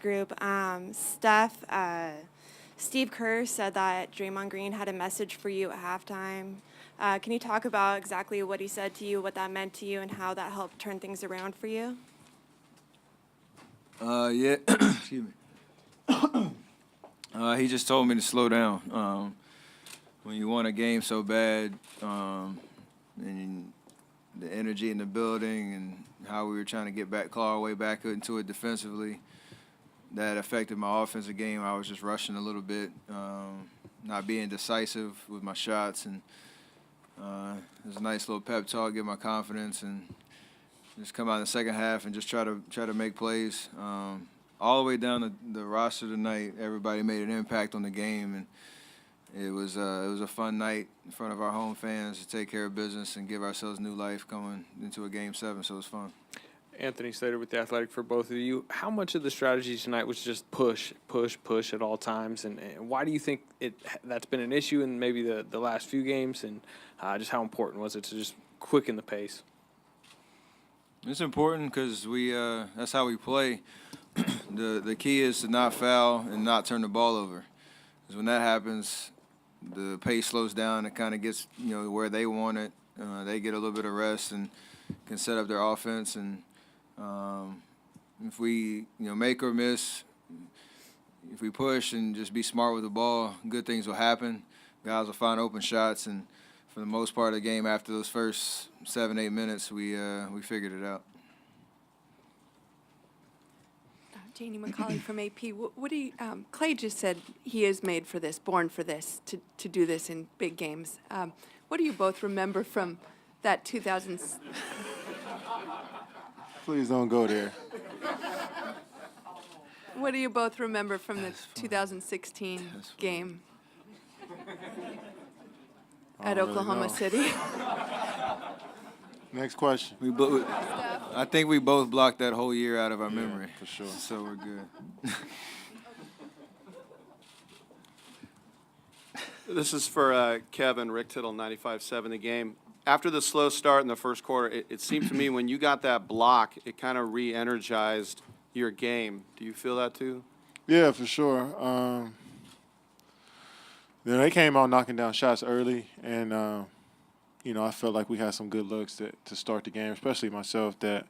group. Steve Kerr said that Draymond Green had a message for you at halftime. Can you talk about exactly what he said to you, what that meant to you, and how that helped turn things around for you? Yeah, excuse me. He just told me to slow down. When you want a game so bad, and the energy in the building and how we were trying to claw our way back into it defensively, that affected my offensive game. I was just rushing a little bit, not being decisive with my shots, and it was a nice little pep talk, get my confidence, and just come out in the second half and just try to make plays. All the way down the roster tonight, everybody made an impact on the game, and it was a fun night in front of our home fans to take care of business and give ourselves new life going into a Game 7, so it was fun. Anthony Slater with The Athletic for both of you. How much of the strategy tonight was just push at all times, and why do you think that's been an issue in maybe the last few games, and just how important was it to just quicken the pace? It's important because that's how we play. The key is to not foul and not turn the ball over. Because when that happens, the pace slows down. It kind of gets where they want it. They get a little bit of rest and can set up their offense. And if we make or miss, if we push and just be smart with the ball, good things will happen. Guys will find open shots, and for the most part of the game, after those first 7-8 minutes, we figured it out. Janie McCauley from AP. What do you, Clay just said he is made for this, born for this, to do this in big games. What do you both remember from that 2000? Please don't go there. What do you both remember from the 2016 game at Oklahoma City? Next question. I think we both blocked that whole year out of our memory. For sure. So we're good. This is for Kevin, Rick Tittle, 95.7 The Game. After the slow start in the first quarter, it seemed to me when you got that block, it kind of re-energized your game. Do you feel that too? Yeah, for sure. They came out knocking down shots early, and I felt like we had some good looks to start the game, especially myself, that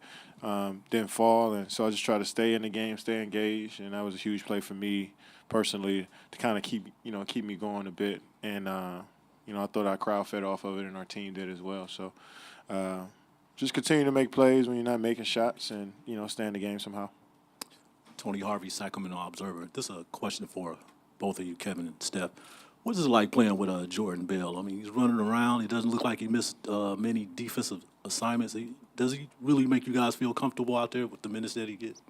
didn't fall. And so I just tried to stay in the game, stay engaged, and that was a huge play for me personally to kind of keep me going a bit. And, I thought our crowd fed off of it, and our team did as well. So just continue to make plays when you're not making shots and, stay in the game somehow. Tony Harvey, Sacramento Observer. This is a question for both of you, Kevin and Steph. What is it like playing with Jordan Bell? I mean, he's running around. He doesn't look like he missed many defensive assignments. Does he really make you guys feel comfortable out there with the minutes that he gets?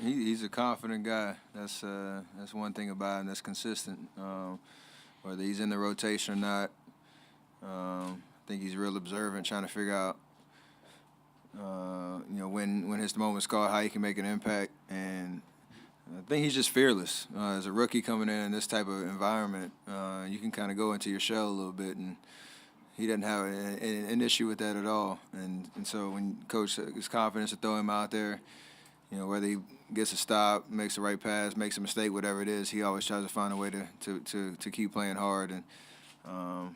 He's a confident guy. That's one thing about him that's consistent. Whether he's in the rotation or not, I think he's real observant, trying to figure out, when his moment's called, how he can make an impact. And I think he's just fearless. As a rookie coming in this type of environment, you can kind of go into your shell a little bit, and he doesn't have an issue with that at all. And so when coach is confident to throw him out there, whether he gets a stop, makes the right pass, makes a mistake, whatever it is, he always tries to find a way to keep playing hard. And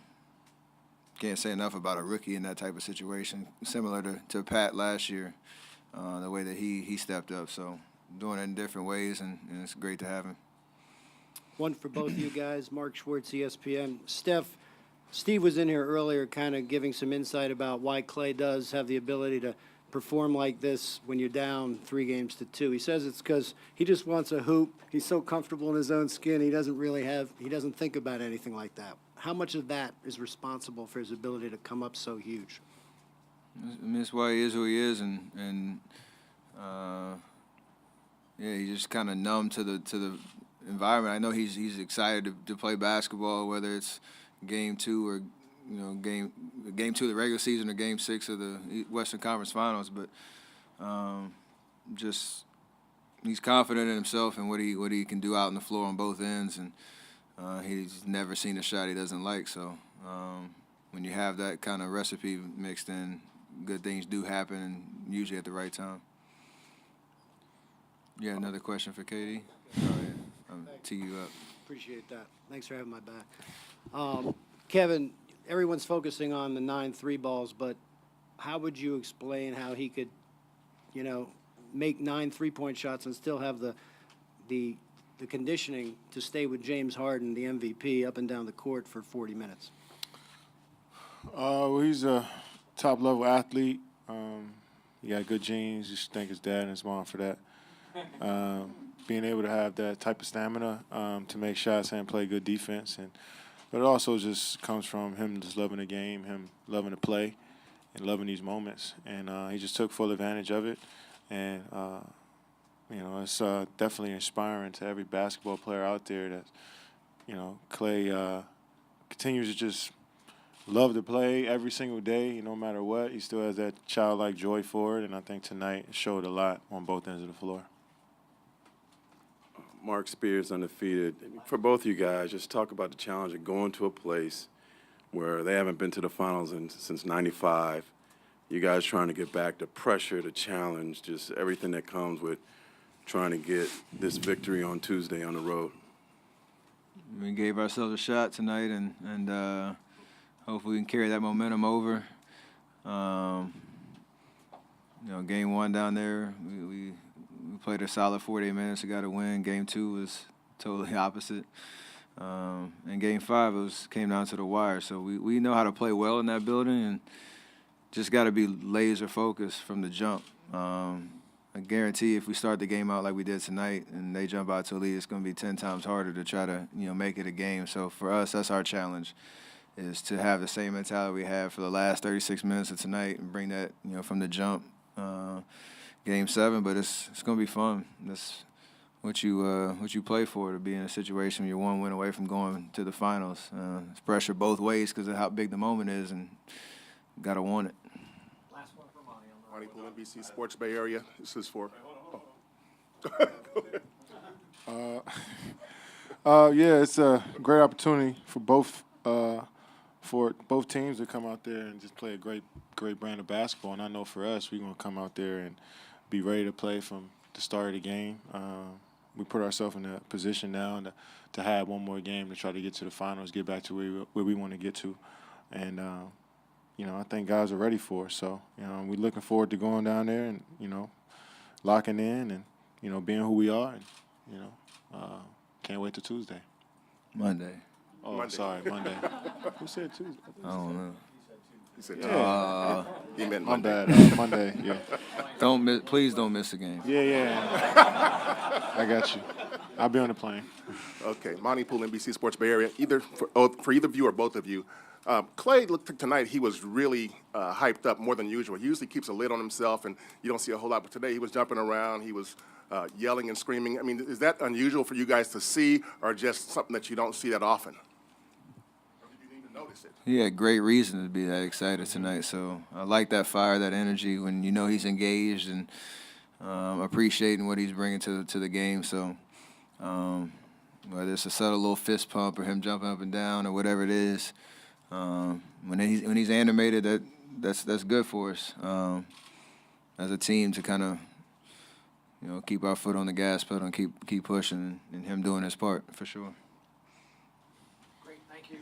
can't say enough about a rookie in that type of situation, similar to Pat last year, the way that he stepped up. So doing it in different ways, and it's great to have him. One for both of you guys. Mark Schwartz, ESPN. Steve was in here earlier kind of giving some insight about why Clay does have the ability to perform like this when you're down 3-2. He says it's because he just wants a hoop. He's so comfortable in his own skin, he doesn't think about anything like that. How much of that is responsible for his ability to come up so huge? I mean, that's why he is who he is, and he's just kind of numb to the environment. I know he's excited to play basketball, whether it's game 2 or game 2 of the regular season or game 6 of the Western Conference Finals. But just he's confident in himself and what he can do out on the floor on both ends, and he's never seen a shot he doesn't like. So when you have that kind of recipe mixed in, good things do happen, and usually at the right time. Yeah, another question for Katie. Oh, yeah. Tee you up. Appreciate that. Thanks for having my back. Kevin, everyone's focusing on the 9 3-balls, but how would you explain how he could, make 9 3-point shots and still have the conditioning to stay with James Harden, the MVP, up and down the court for 40 minutes? Well, he's a top-level athlete. He got good genes. You should thank his dad and his mom for that. Being able to have that type of stamina to make shots and play good defense, but it also just comes from him just loving the game, him loving to play, and loving these moments. And he just took full advantage of it. And it's definitely inspiring to every basketball player out there that Klay continues to just love to play every single day, no matter what. He still has that childlike joy for it, and I think tonight showed a lot on both ends of the floor. Mark Spears, undefeated. For both you guys, just talk about the challenge of going to a place where they haven't been to the finals since '95. You guys trying to get back, the pressure, the challenge, just everything that comes with trying to get this victory on Tuesday on the road. We gave ourselves a shot tonight, and hopefully we can carry that momentum over. Game 1 down there, we played a solid 48 minutes. We got to win. Game 2 was totally opposite. And Game 5 came down to the wire. So we know how to play well in that building, and just got to be laser focused from the jump. I guarantee if we start the game out like we did tonight and they jump out to a lead, it's going to be 10 times harder to try to make it a game. So for us, that's our challenge, is to have the same mentality we had for the last 36 minutes of tonight and bring that from the jump. Game 7, but it's going to be fun. That's what you play for, to be in a situation where you're one win away from going to the finals. It's pressure both ways because of how big the moment is, and got to want it. Last one for Monty. Monty Poole, NBC Sports Bay Area. This is for. Yeah, it's a great opportunity for both teams to come out there and just play a great brand of basketball. And I know for us, we're going to come out there and be ready to play from the start of the game. We put ourselves in a position now to have one more game to try to get to the finals, get back to where we want to get to. And, I think guys are ready for it. So, we're looking forward to going down there and, locking in and, being who we are. And, can't wait till Tuesday. Monday. Oh, Monday. sorry, Monday. Who said Tuesday? I don't know. He said, Yeah. he meant My Monday. bad. Monday, yeah. Please don't miss a game. Yeah. I got you. I'll be on the plane. Okay, Monty Poole, NBC Sports Bay Area. Either for either of you or both of you, Klay looked like tonight. He was really hyped up more than usual. He usually keeps a lid on himself, and you don't see a whole lot. But today he was jumping around. He was yelling and screaming. I mean, is that unusual for you guys to see, or just something that you don't see that often? Or did you even notice it? He had great reason to be that excited tonight. So I like that fire, that energy when he's engaged and appreciating what he's bringing to the game. So whether it's a subtle little fist pump or him jumping up and down or whatever it is, when he's animated, that's good for us as a team to kind of keep our foot on the gas pedal and keep pushing, and him doing his part for sure. Great, thank you.